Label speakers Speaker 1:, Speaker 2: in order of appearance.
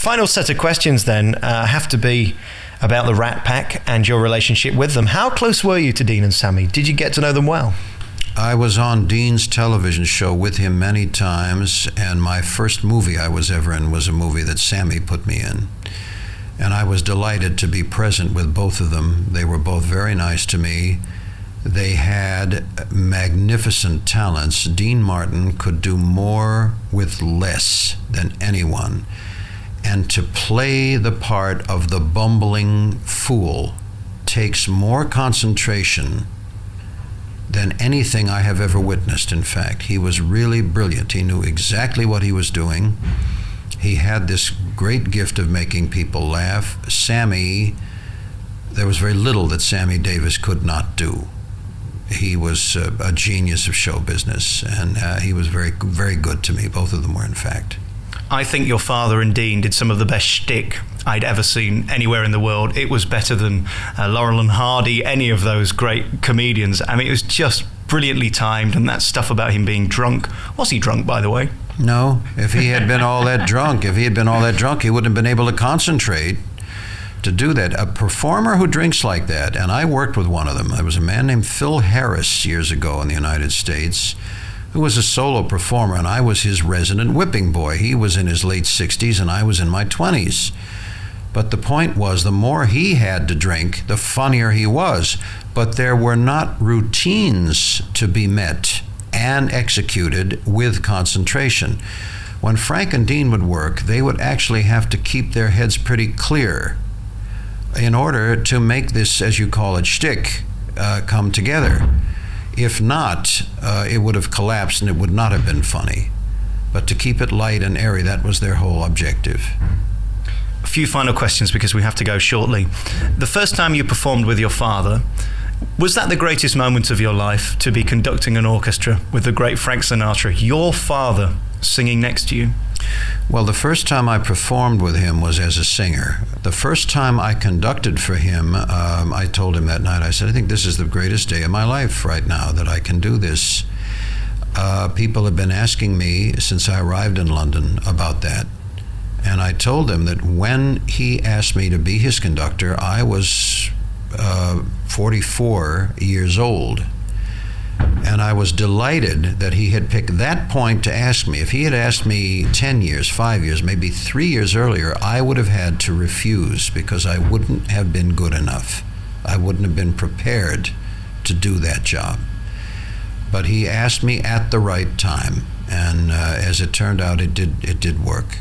Speaker 1: Final set of questions then have to be about the Rat Pack and your relationship with them. How close were you to Dean and Sammy? Did you get to know them well?
Speaker 2: I was on Dean's television show with him many times, and my first movie I was ever in was a movie that Sammy put me in. And I was delighted to be present with both of them. They were both very nice to me. They had magnificent talents. Dean Martin could do more with less than anyone. And to play the part of the bumbling fool takes more concentration than anything I have ever witnessed, in fact. He was really brilliant. He knew exactly what he was doing. He had this great gift of making people laugh. Sammy, there was very little that Sammy Davis could not do. He was a genius of show business, and he was very, very good to me. Both of them were, in fact.
Speaker 1: I think your father and Dean did some of the best shtick I'd ever seen anywhere in the world. It was better than Laurel and Hardy, any of those great comedians. I mean, it was just brilliantly timed, and that stuff about him being drunk. Was he drunk, by the way?
Speaker 2: No. If he had been all that drunk, he wouldn't have been able to concentrate to do that. A performer who drinks like that, and I worked with one of them. There was a man named Phil Harris years ago in the United States, who was a solo performer, and I was his resident whipping boy. He was in his late 60s, and I was in my 20s. But the point was, the more he had to drink, the funnier he was. But there were not routines to be met and executed with concentration. When Frank and Dean would work, they would actually have to keep their heads pretty clear in order to make this, as you call it, shtick, come together. If not, it would have collapsed and it would not have been funny. But to keep it light and airy, that was their whole objective.
Speaker 1: A few final questions because we have to go shortly. The first time you performed with your father, was that the greatest moment of your life, to be conducting an orchestra with the great Frank Sinatra, your father, singing next to you?
Speaker 2: Well, the first time I performed with him was as a singer. The first time I conducted for him, I told him that night, I said, I think this is the greatest day of my life right now, that I can do this. People have been asking me since I arrived in London about that. And I told them that when he asked me to be his conductor, I was 44 years old. And I was delighted that he had picked that point to ask me. If he had asked me 10 years, 5 years, maybe 3 years earlier, I would have had to refuse because I wouldn't have been good enough. I wouldn't have been prepared to do that job. But he asked me at the right time, and as it turned out, it did work.